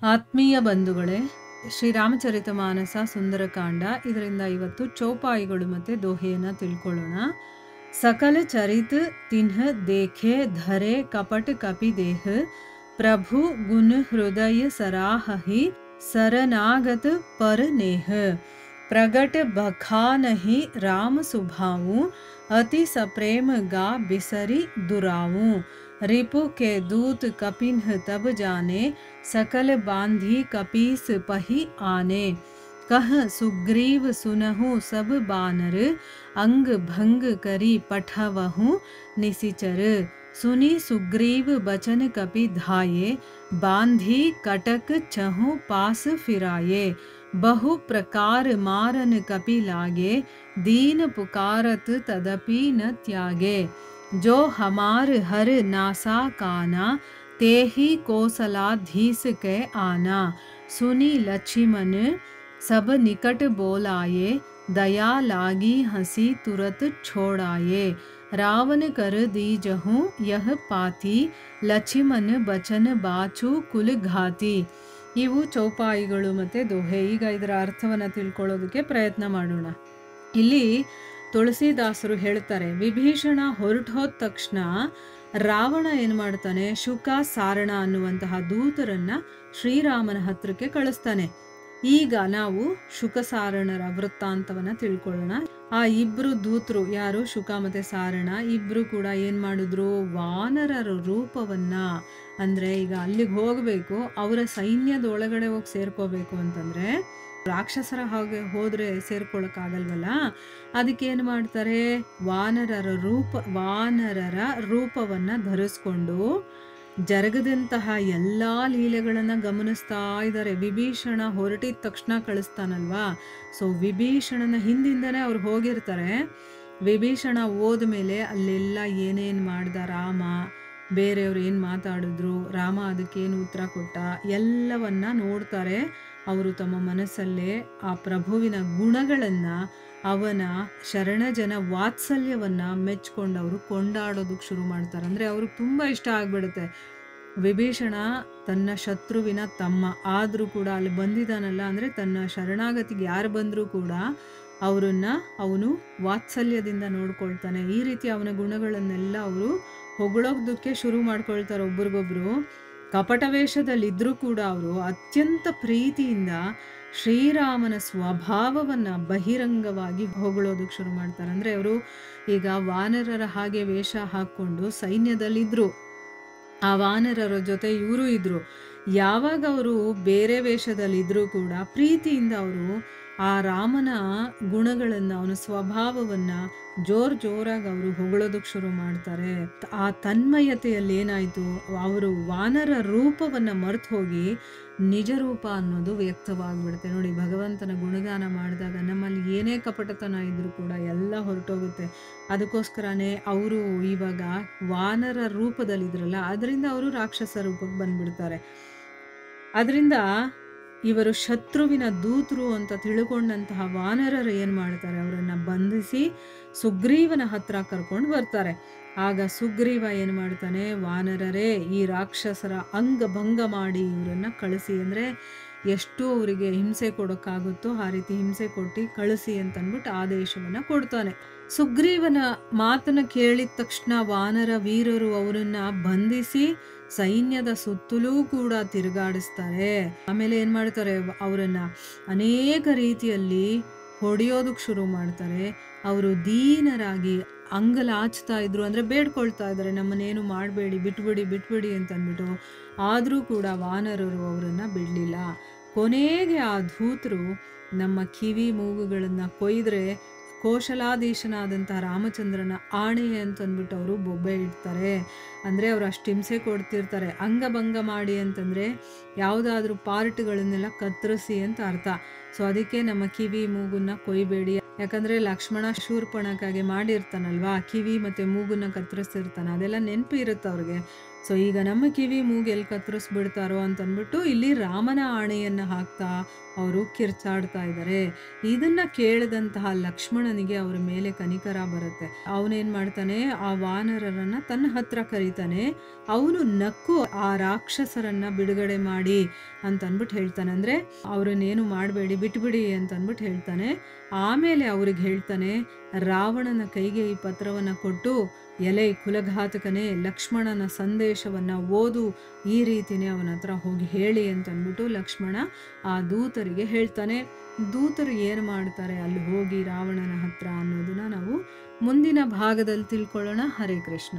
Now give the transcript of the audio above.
ಆತ್ಮೀಯ ಬಂಧುಗಳೇ, ಶ್ರೀರಾಮಚರಿತ ಮಾನಸ ಸುಂದರಕಾಂಡ ಇದರಿಂದ ಇವತ್ತು ಚೌಪಾಯಿಗಳು ಮತ್ತು ದೋಹೆಯನ್ನು ತಿಳ್ಕೊಳ್ಳೋಣ. ಸಕಲ ಚರಿತ್ ತಿನ್ಹ ದೇಖೆ ಧರೆ ಕಪಟ ಕಪಿ ದೇಹ ಪ್ರಭು ಗುಣ ಹೃದಯ ಸರಾಹಿ सरनागत पर नेह प्रगट बखानहि राम सुभाऊं अति सप्रेम गा बिसरी दुराऊं रिपु के दूत कपिन्ह तब जाने सकल बांधी कपीस पही आने कह सुग्रीव सुनहु सब बानर अंग भंग करी पठवहु निसिचर सुनी सुग्रीव बचन कपि धाये बांधी कटक चहु पास फिराये बहु प्रकार मारन कपि लागे दीन पुकारत तदपि न त्यागे जो हमार हर नासा काना ते ही कौसलाधीस के आना सुनी लक्ष्मण सब निकट बोलाये दया लागी हंसी तुरत छोड़ाये रावण कर दीजहूँ यह पाती ಲಕ್ಷ್ಮಣ ಬಚನ ಬಾಚು ಕುಲಘಾತಿ. ಇವು ಚೌಪಾಯಿಗಳು ಮತ್ತು ದೋಹೆ. ಈಗ ಇದರ ಅರ್ಥವನ್ನು ತಿಳ್ಕೊಳ್ಳೋದಕ್ಕೆ ಪ್ರಯತ್ನ ಮಾಡೋಣ. ಇಲ್ಲಿ ತುಳಸಿದಾಸರು ಹೇಳ್ತಾರೆ, ವಿಭೀಷಣ ಹೊರಟೋದ ತಕ್ಷಣ ರಾವಣ ಏನು ಮಾಡ್ತಾನೆ, ಶುಕ ಸಾರಣ ಅನ್ನುವಂತಹ ದೂತರನ್ನ ಶ್ರೀರಾಮನ ಹತ್ರಕ್ಕೆ ಕಳಿಸ್ತಾನೆ. ಈಗ ನಾವು ಶುಕಸಾರಣರ ವೃತ್ತಾಂತವನ್ನ ತಿಳ್ಕೊಳ್ಳೋಣ. ಆ ಇಬ್ರು ದೂತರು ಯಾರು, ಶುಕ ಮತ್ತೆ ಸಾರಣ, ಇಬ್ರು ಕೂಡ ಏನ್ ಮಾಡಿದ್ರು, ವಾನರರ ರೂಪವನ್ನ, ಅಂದ್ರೆ ಈಗ ಅಲ್ಲಿಗೆ ಹೋಗ್ಬೇಕು, ಅವರ ಸೈನ್ಯದ ಒಳಗಡೆ ಹೋಗಿ ಸೇರ್ಕೋಬೇಕು ಅಂತಂದ್ರೆ ರಾಕ್ಷಸರ ಹಾಗೆ ಹೋದ್ರೆ ಸೇರ್ಕೊಳಕ್ಕಾಗಲ್ವಲ್ಲ, ಅದಕ್ಕೆ ಏನು ಮಾಡ್ತಾರೆ, ವಾನರರ ರೂಪವನ್ನ ಧರಿಸ್ಕೊಂಡು ಜರಗದಂತಹ ಎಲ್ಲಾ ಲೀಲೆಗಳನ್ನ ಗಮನಿಸ್ತಾ ಇದ್ದಾರೆ. ವಿಭೀಷಣ ಹೊರಟಿದ ತಕ್ಷಣ ಕಳಿಸ್ತಾನಲ್ವಾ, ಸೊ ವಿಭೀಷಣನ ಹಿಂದಿಂದನೇ ಅವ್ರು ಹೋಗಿರ್ತಾರೆ. ವಿಭೀಷಣ ಹೋದ್ಮೇಲೆ ಅಲ್ಲೆಲ್ಲ ಏನೇನು ಮಾಡ್ದ ರಾಮ, ಬೇರೆಯವ್ರು ಏನು ಮಾತಾಡಿದ್ರು, ರಾಮ ಅದಕ್ಕೇನು ಉತ್ತರ ಕೊಟ್ಟ, ಎಲ್ಲವನ್ನ ನೋಡ್ತಾರೆ. ಅವರು ತಮ್ಮ ಮನಸ್ಸಲ್ಲೇ ಆ ಪ್ರಭುವಿನ ಗುಣಗಳನ್ನ, ಅವನ ಶರಣಜನ ವಾತ್ಸಲ್ಯವನ್ನ ಮೆಚ್ಕೊಂಡು ಅವರು ಕೊಂಡಾಡೋದಕ್ಕೆ ಶುರು ಮಾಡ್ತಾರೆ. ಅಂದರೆ ಅವ್ರಿಗೆ ತುಂಬ ಇಷ್ಟ ಆಗ್ಬಿಡುತ್ತೆ. ವಿಭೀಷಣ ತನ್ನ ಶತ್ರುವಿನ ತಮ್ಮ ಆದರೂ ಕೂಡ ಅಲ್ಲಿ ಬಂದಿದ್ದಾನಲ್ಲ, ಅಂದರೆ ತನ್ನ ಶರಣಾಗತಿಗೆ ಯಾರು ಬಂದರೂ ಕೂಡ ಅವನು ವಾತ್ಸಲ್ಯದಿಂದ ನೋಡ್ಕೊಳ್ತಾನೆ. ಈ ರೀತಿ ಅವನ ಗುಣಗಳನ್ನೆಲ್ಲ ಅವರು ಹೊಗಳೋದಕ್ಕೆ ಶುರು ಮಾಡ್ಕೊಳ್ತಾರೆ ಒಬ್ರಿಗೊಬ್ರು. ಕಪಟ ವೇಷದಲ್ಲಿದ್ದರೂ ಕೂಡ ಅವರು ಅತ್ಯಂತ ಪ್ರೀತಿಯಿಂದ ಶ್ರೀರಾಮನ ಸ್ವಭಾವವನ್ನು ಬಹಿರಂಗವಾಗಿ ಹೊಗಳೋದಕ್ಕೆ ಶುರು ಮಾಡ್ತಾರೆ. ಅಂದರೆ ಅವರು ಈಗ ವಾನರರ ಹಾಗೆ ವೇಷ ಹಾಕ್ಕೊಂಡು ಸೈನ್ಯದಲ್ಲಿದ್ದರು, ಆ ವಾನರರ ಜೊತೆ ಇವರು ಇದ್ರು. ಯಾವಾಗ ಅವರು ಬೇರೆ ವೇಷದಲ್ಲಿದ್ದರೂ ಕೂಡ ಪ್ರೀತಿಯಿಂದ ಅವರು ಆ ರಾಮನ ಗುಣಗಳನ್ನು, ಅವನ ಸ್ವಭಾವವನ್ನು ಜೋರಾಗಿ ಅವರು ಹೊಗಳೋದಕ್ಕೆ ಶುರು ಮಾಡ್ತಾರೆ. ಆ ತನ್ಮಯತೆಯಲ್ಲಿ ಏನಾಯಿತು, ಅವರು ವಾನರ ರೂಪವನ್ನು ಮರೆತು ಹೋಗಿ ನಿಜ ರೂಪ ಅನ್ನೋದು ವ್ಯಕ್ತವಾಗ್ಬಿಡುತ್ತೆ. ನೋಡಿ, ಭಗವಂತನ ಗುಣಗಾನ ಮಾಡಿದಾಗ ನಮ್ಮಲ್ಲಿ ಏನೇ ಕಪಟತನ ಇದ್ರೂ ಕೂಡ ಎಲ್ಲ ಹೊರಟೋಗುತ್ತೆ. ಅದಕ್ಕೋಸ್ಕರನೇ ಅವರು ಇವಾಗ ವಾನರ ರೂಪದಲ್ಲಿದ್ರಲ್ಲ, ಅದರಿಂದ ಅವರು ರಾಕ್ಷಸ ರೂಪಕ್ಕೆ ಬಂದ್ಬಿಡ್ತಾರೆ. ಅದರಿಂದ ಇವರು ಶತ್ರುವಿನ ದೂತರು ಅಂತ ತಿಳ್ಕೊಂಡಂತಹ ವಾನರರು ಏನು ಮಾಡ್ತಾರೆ, ಅವರನ್ನು ಬಂಧಿಸಿ ಸುಗ್ರೀವನ ಹತ್ರ ಕರ್ಕೊಂಡು ಬರ್ತಾರೆ. ಆಗ ಸುಗ್ರೀವ ಏನು ಮಾಡ್ತಾನೆ, ವಾನರರೇ, ಈ ರಾಕ್ಷಸರ ಅಂಗಭಂಗ ಮಾಡಿ ಇವರನ್ನು ಕಳಿಸಿ, ಅಂದರೆ ಎಷ್ಟು ಅವರಿಗೆ ಹಿಂಸೆ ಕೊಡೋಕ್ಕಾಗುತ್ತೋ ಆ ರೀತಿ ಹಿಂಸೆ ಕೊಟ್ಟು ಕಳಿಸಿ ಅಂತಂದ್ಬಿಟ್ಟು ಆದೇಶವನ್ನು ಕೊಡ್ತಾನೆ. ಸುಗ್ರೀವನ ಮಾತನ್ನು ಕೇಳಿದ ತಕ್ಷಣ ವಾನರ ವೀರರು ಅವರನ್ನ ಬಂಧಿಸಿ ಸೈನ್ಯದ ಸುತ್ತಲೂ ಕೂಡ ತಿರುಗಾಡಿಸ್ತಾರೆ. ಆಮೇಲೆ ಏನು ಮಾಡ್ತಾರೆ, ಅವರನ್ನ ಅನೇಕ ರೀತಿಯಲ್ಲಿ ಹೊಡೆಯೋದಕ್ಕೆ ಶುರು ಮಾಡ್ತಾರೆ. ಅವರು ದೀನರಾಗಿ ಅಂಗಲಾಚ್ತಾ ಇದ್ರು, ಅಂದರೆ ಬೇಡ್ಕೊಳ್ತಾ ಇದ್ದಾರೆ, ನಮ್ಮನ್ನೇನು ಮಾಡಬೇಡಿ, ಬಿಟ್ಬಿಡಿ ಅಂತಂದ್ಬಿಟ್ಟು. ಆದರೂ ಕೂಡ ವಾನರರು ಅವರನ್ನು ಬಿಡಲಿಲ್ಲ. ಕೊನೆಗೆ ಆ ಧೂತರು ನಮ್ಮ ಕಿವಿ ಮೂಗುಗಳನ್ನು ಕೊಯ್ದರೆ ಕೋಶಲಾಧೀಶನಾದಂಥ ರಾಮಚಂದ್ರನ ಆಣೆ ಅಂತಂದ್ಬಿಟ್ಟು ಅವರು ಬೊಬ್ಬೆ ಇಡ್ತಾರೆ. ಅಂದರೆ ಅವರು ಅಷ್ಟು ಹಿಂಸೆ ಕೊಡ್ತಿರ್ತಾರೆ. ಅಂಗಭಂಗ ಮಾಡಿ ಅಂತಂದರೆ ಯಾವುದಾದ್ರೂ ಪಾರ್ಟ್ಗಳನ್ನೆಲ್ಲ ಕತ್ತರಿಸಿ ಅಂತ ಅರ್ಥ. ಸೊ ಅದಕ್ಕೆ ನಮ್ಮ ಕಿವಿ ಮೂಗನ್ನ ಕೊಯ್ಬೇಡಿ, ಯಾಕಂದರೆ ಲಕ್ಷ್ಮಣ ಶೂರ್ಪಣಕ್ಕಾಗಿ ಮಾಡಿರ್ತಾನಲ್ವಾ, ಕಿವಿ ಮತ್ತು ಮೂಗನ್ನ ಕತ್ತರಿಸಿರ್ತಾನೆ, ಅದೆಲ್ಲ ನೆನಪು ಇರುತ್ತೆ ಅವ್ರಿಗೆ. ಸೊ ಈಗ ನಮ್ಮ ಕಿವಿ ಮೂಗು ಎಲ್ಲಿ ಕತ್ತರಿಸ್ಬಿಡ್ತಾರೋ ಅಂತಂದ್ಬಿಟ್ಟು ಇಲ್ಲಿ ರಾಮನ ಆಣೆಯನ್ನ ಹಾಕ್ತಾ ಅವರು ಕಿರ್ಚಾಡ್ತಾ ಇದ್ದಾರೆ. ಇದನ್ನ ಕೇಳಿದಂತಹ ಲಕ್ಷ್ಮಣನಿಗೆ ಅವ್ರ ಮೇಲೆ ಕನಿಕರ ಬರುತ್ತೆ. ಅವನೇನ್ ಮಾಡ್ತಾನೆ, ಆ ವಾನರರನ್ನ ತನ್ನ ಹತ್ರ ಕರೀತಾನೆ. ಅವನು ನಕ್ಕು ಆ ರಾಕ್ಷಸರನ್ನ ಬಿಡುಗಡೆ ಮಾಡಿ ಅಂತ ಅಂದ್ಬಿಟ್ಟು ಹೇಳ್ತಾನೆ. ಅಂದ್ರೆ ಅವ್ರನ್ನೇನು ಮಾಡಬೇಡಿ, ಬಿಟ್ಬಿಡಿ ಅಂತ ಅಂದ್ಬಿಟ್ಟು ಹೇಳ್ತಾನೆ. ಆಮೇಲೆ ಅವ್ರಿಗೆ ಹೇಳ್ತಾನೆ, ರಾವಣನ ಕೈಗೆ ಈ ಪತ್ರವನ್ನ ಕೊಟ್ಟು, ಎಲೆ ಕುಲಘಾತಕನೇ, ಲಕ್ಷ್ಮಣನ ಸಂದೇಶವನ್ನ ಓದು, ಈ ರೀತಿನೇ ಅವನ ಹತ್ರ ಹೋಗಿ ಹೇಳಿ ಅಂತ ಅಂದ್ಬಿಟ್ಟು ಲಕ್ಷ್ಮಣ ಆ ದೂತರಿಗೆ ಹೇಳ್ತಾನೆ. ದೂತರು ಏನು ಮಾಡ್ತಾರೆ ಅಲ್ಲಿ ಹೋಗಿ ರಾವಣನ ಹತ್ರ ಅನ್ನೋದನ್ನ ನಾವು ಮುಂದಿನ ಭಾಗದಲ್ಲಿ ತಿಳ್ಕೊಳ್ಳೋಣ. ಹರೇ ಕೃಷ್ಣ.